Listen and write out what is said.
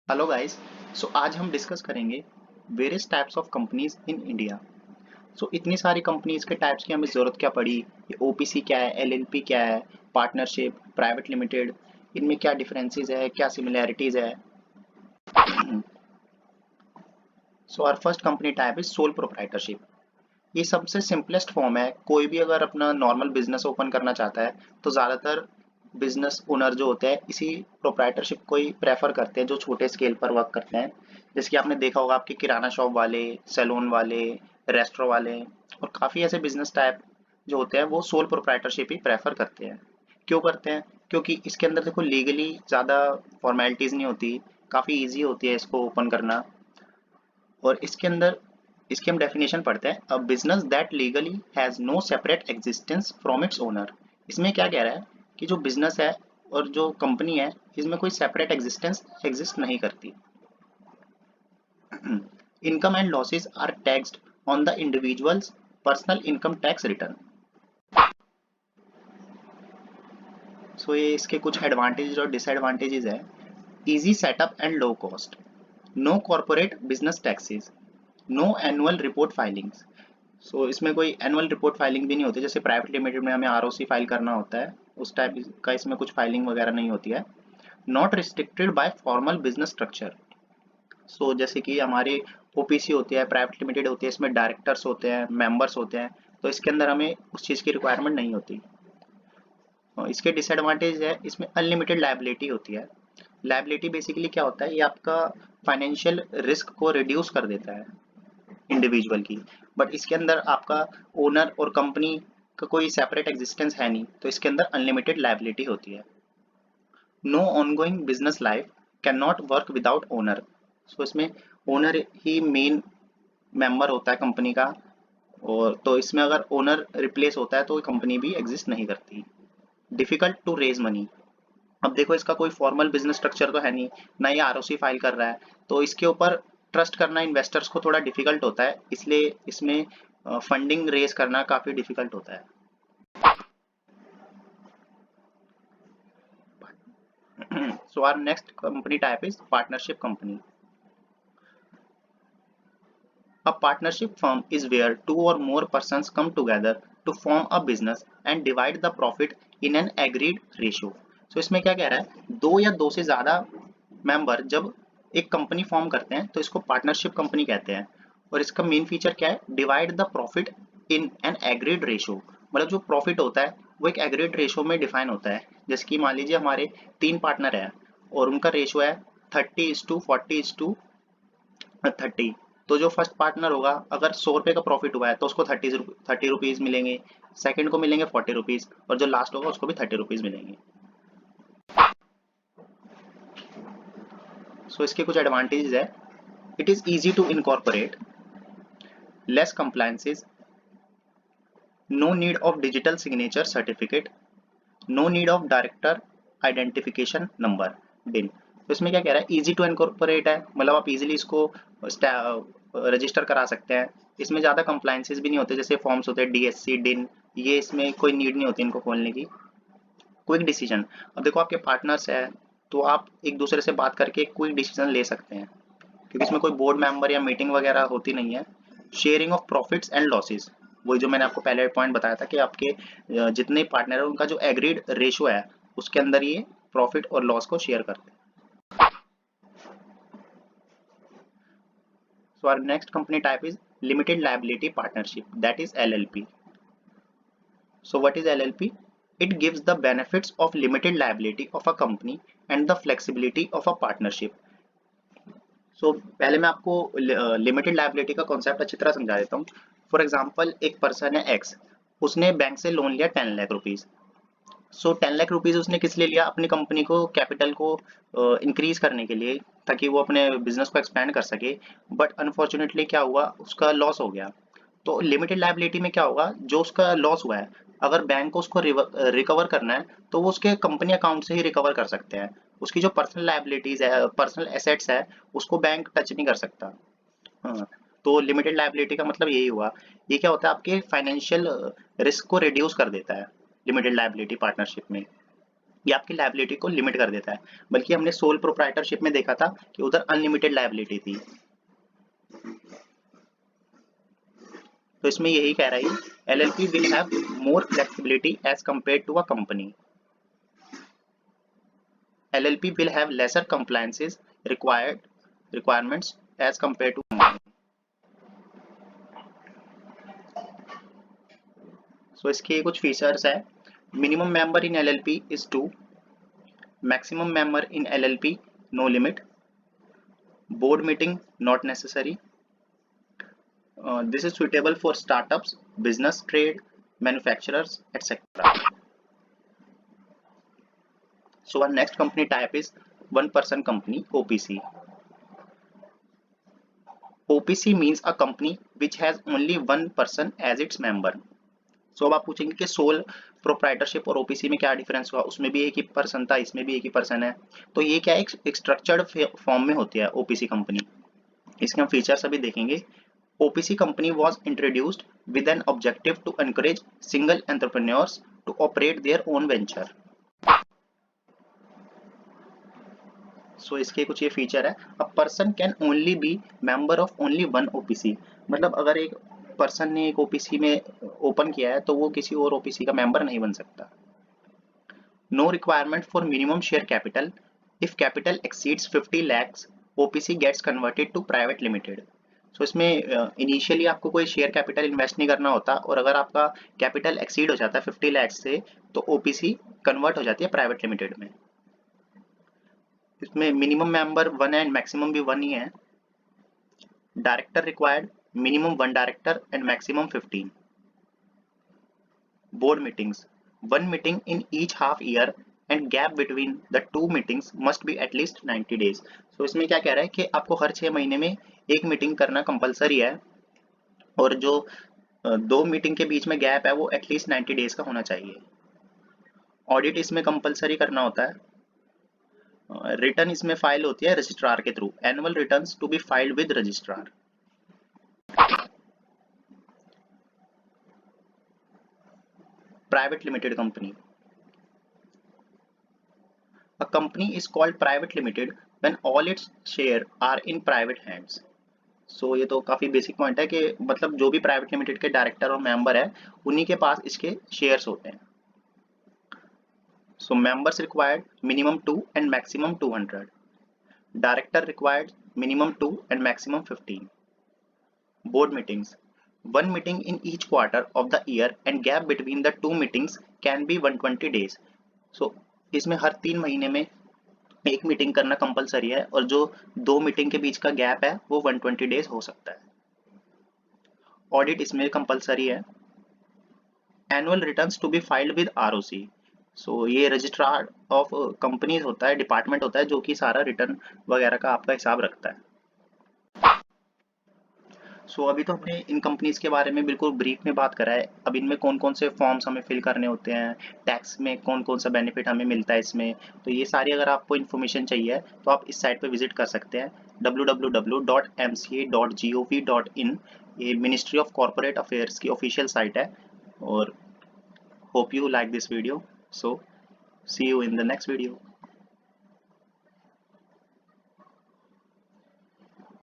Hello guys. आज हम discuss करेंगे various types of companies in India. इतनी सारी कंपनीज के टाइप्स की हमें ज़रूरत क्या पड़ी, ये ओपीसी क्या है, एलएलपी क्या है, पार्टनरशिप, प्राइवेट लिमिटेड, इनमें क्या डिफरेंसेस है, क्या सिमिलैरिटीज है। Our first company type is sole proprietorship. ये सबसे सिंपलेस्ट फॉर्म है। कोई भी अगर अपना नॉर्मल बिजनेस ओपन करना चाहता है तो ज़्यादातर बिजनेस ओनर जो होते हैं इसी प्रोप्राइटरशिप को ही प्रेफर करते हैं, जो छोटे स्केल पर वर्क करते हैं। जैसे कि आपने देखा होगा, आपके किराना शॉप वाले, सैलून वाले, रेस्टोरेंट वाले और काफ़ी ऐसे बिजनेस टाइप जो होते हैं वो सोल प्रोप्राइटरशिप ही प्रेफर करते हैं। क्यों करते हैं? क्योंकि इसके अंदर देखो लीगली ज़्यादा फॉर्मेलिटीज़ नहीं होती, काफ़ी ईजी होती है इसको ओपन करना। और इसके अंदर इसकी हम डेफिनेशन पढ़ते हैं, a business that legally has no separate existence from its owner. इसमें क्या कह रहा है कि जो बिजनेस है और जो कंपनी है इसमें कोई सेपरेट एग्जिस्टेंस एग्जिस्ट नहीं करती। Income and losses are taxed on the individual's personal income tax return. ये इसके कुछ एडवांटेजेस और डिसएडवांटेजेस है। Easy setup and low cost, no corporate business taxes, no annual report filings. इसमें कोई एनुअल रिपोर्ट फाइलिंग भी नहीं होती, जैसे प्राइवेट लिमिटेड में हमें आरओसी फाइल करना होता है, उस टाइप का इसमें कुछ फाइलिंग वगैरह नहीं होती है। Not restricted by formal business structure. जैसे कि हमारी ओपीसी होती है, प्राइवेट लिमिटेड होती है, इसमें डायरेक्टर्स होते हैं, मेंबर्स होते हैं, तो इसके अंदर हमें उस चीज़ की रिक्वायरमेंट नहीं होती। और इसके डिसएडवांटेज है, इसमें अनलिमिटेड लायबिलिटी होती है। लायबिलिटी बेसिकली क्या होता है, ये आपका फाइनेंशियल रिस्क को रिड्यूस कर देता है इंडिविजुअल की। बट इसके अंदर आपका ओनर और कंपनी का कोई सेपरेट एग्जिस्टेंस है नहीं, तो इसके अंदर अनलिमिटेड लायबिलिटी होती है। No ongoing business life can not work without owner. इसमें ओनर ही मेन मेंबर होता है कंपनी का, और तो इसमें अगर ओनर रिप्लेस होता है तो कंपनी भी एग्जिस्ट नहीं करती। Difficult to raise money. अब देखो, इसका कोई फॉर्मल बिजनेस स्ट्रक्चर तो है नहीं, ना ये आरओसी फाइल कर रहा है, तो इसके ऊपर ट्रस्ट करना इन्वेस्टर्स को थोड़ा डिफिकल्ट होता है, इसलिए इसमें फंडिंग रेज करना काफ़ी डिफिकल्ट होता है। Our next company type is partnership company. A partnership firm is where two or more persons come together to form a business and divide the profit in an agreed ratio. इसमें क्या कह रहा है, दो या दो से ज़्यादा मेंबर जब एक कंपनी फॉर्म करते हैं तो इसको पार्टनरशिप कंपनी कहते हैं। और इसका मेन फीचर क्या है, divide the profit in an agreed ratio. मतलब जो प्रॉफिट होता है वो एक एग्रीड रेशो में डिफाइन होता है। जैसे कि मान लीजिए हमारे 3 पार्टनर हैं और उनका रेशो है 30:40:30। तो जो फर्स्ट पार्टनर होगा, अगर 100 रुपये का प्रॉफिट हुआ है तो उसको 30 रुपीज़ मिलेंगे, सेकंड को मिलेंगे 40 रुपीज़, और जो लास्ट होगा उसको भी 30 रुपीज़ मिलेंगे। इसके कुछ एडवांटेजेस है, it is easy to incorporate, less compliances, no need of digital signature certificate, no need of director identification number DIN। तो इसमें क्या कह रहा है, इजी टू इनकॉर्पोरेट है, मतलब आप इजीली इसको रजिस्टर करा सकते हैं। इसमें ज़्यादा कंप्लाइंसेस भी नहीं होते, जैसे फॉर्म्स होते हैं डीएससी, डिन, ये इसमें कोई नीड नहीं होती इनको खोलने की। क्विक डिसीजन, अब देखो आपके पार्टनर्स है तो आप एक दूसरे से बात करके क्विक डिसीजन ले सकते हैं, क्योंकि इसमें कोई बोर्ड मेंबर या मीटिंग वगैरह होती नहीं है। Sharing of profits and losses, वही जो मैंने आपको पहले पॉइंट बताया था कि आपके जितने पार्टनर है उनका जो एग्रीड रेशो है उसके अंदर ये प्रॉफिट और लॉस को शेयर करते हैं। Our next company type is limited liability partnership, that is LLP. What is LLP? It gives the benefits of limited liability of a company and the flexibility of a partnership. पहले मैं आपको limited liability का concept अच्छी तरह समझा देता हूँ। For example, एक पर्सन है एक्स, उसने बैंक से लोन लिया 10 लाख रुपीज़। 10 लाख रुपीज़ उसने किस लिए लिया, अपनी कंपनी को कैपिटल को इंक्रीज करने के लिए, ताकि वो अपने बिजनेस को एक्सपेंड कर सके। बट अनफॉर्चुनेटली क्या हुआ, उसका लॉस हो गया। तो लिमिटेड लायबिलिटी में क्या होगा, जो उसका लॉस हुआ है अगर बैंक को उसको रिकवर करना है तो वो उसके कंपनी अकाउंट से ही रिकवर कर सकते हैं। उसकी जो पर्सनल लायबिलिटीज है, पर्सनल एसेट्स है, उसको बैंक टच नहीं कर सकता। हाँ, तो लिमिटेड लायबिलिटी का मतलब यही हुआ। ये क्या होता है, आपके फाइनेंशियल रिस्क को रिड्यूस कर देता है लिमिटेड लायबिलिटी पार्टनरशिप में। ये आपकी लायबिलिटी को लिमिट कर देता है, बल्कि हमने सोल प्रोप्राइटरशिप में देखा था कि उधर अनलिमिटेड लायबिलिटी थी। तो इसमें यही कह रहा है LLP will have more flexibility as compare to a company. LLP will have lesser compliances requirements as compared to company. So इसके कुछ फीचर्स है। Minimum member in LLP is 2. Maximum member in LLP no limit. Board meeting not necessary. This is suitable for startups, business, trade, manufacturers, etc. So our next company type is one person company, OPC. OPC means a company which has only one person as its member. सो अब आप पूछेंगे कि sole proprietorship और OPC में क्या difference हुआ, उसमें भी एक ही पर्सन था, इसमें भी एक ही पर्सन है। तो ये क्या है, एक स्ट्रक्चर्ड फॉर्म में होती है ओपीसी कंपनी। इसके हम फीचर्स अभी देखेंगे। OPC company was introduced with an objective to encourage single entrepreneurs to operate their own venture. So इसके कुछ ये फीचर है। A person can only be member of only one OPC. मतलब अगर एक पर्सन ने एक ओपीसी में ओपन किया है तो वो किसी और ओपीसी का मेंबर नहीं बन सकता। No requirement for minimum share capital. If capital exceeds 50 lakhs OPC gets converted to private limited. So इसमें इनिशियली आपको कोई शेयर कैपिटल इन्वेस्ट नहीं करना होता, और अगर आपका कैपिटल एक्सीड हो जाता है 50 lakhs से तो ओपीसी कन्वर्ट हो जाती है प्राइवेट लिमिटेड में। इसमें मिनिमम मेंबर 1 है एंड मैक्सिमम भी 1 ही है। Director required minimum 1 director and maximum 15। Board meetings 1 meeting in each half year and gap between the 2 meetings must be at least 90 days। तो इसमें क्या कह रहा है कि आपको हर 6 महीने में एक मीटिंग करना कंपलसरी है, और जो 2 मीटिंग के बीच में गैप है वो एटलीस्ट 90 days का होना चाहिए। ऑडिट इसमें कंपलसरी करना होता है। रिटर्न इसमें फाइल होती है रजिस्ट्रार के थ्रू। Annual returns to be filed with registrar. Private limited company. A company is called private limited when all its share are in private hands. So ये तो काफी बेसिक पॉइंट है कि मतलब जो भी प्राइवेट लिमिटेड के डायरेक्टर और मेंबर है उन्हीं के पास इसके शेयर्स होते हैं। So members required minimum 2 and maximum 200. Director required minimum 2 and maximum 15. Board meetings. One meeting in each quarter of the year and gap between the 2 meetings can be 120 days. So इसमें हर 3 महीने में एक meeting करना compulsory है, और जो 2 meeting के बीच का गैप है वो 120 डेज हो सकता है। ऑडिट इसमें कंपलसरी है। Annual returns to be filed with ROC. So ये रजिस्ट्रार ऑफ कंपनीज होता है, डिपार्टमेंट होता है जो कि सारा रिटर्न वगैरह का आपका हिसाब रखता है। सो अभी तो हमने इन कंपनीज के बारे में बिल्कुल ब्रीफ में बात करा है। अब इनमें कौन कौन से फॉर्म्स हमें फिल करने होते हैं, टैक्स में कौन कौन सा बेनिफिट हमें मिलता है इसमें, तो ये सारी अगर आपको इन्फॉर्मेशन चाहिए तो आप इस साइट पे विजिट कर सकते हैं www.mca.gov.in। ये मिनिस्ट्री ऑफ कॉर्पोरेट अफेयर्स की ऑफिशियल साइट है। और hope you like this video. So see you in the next video.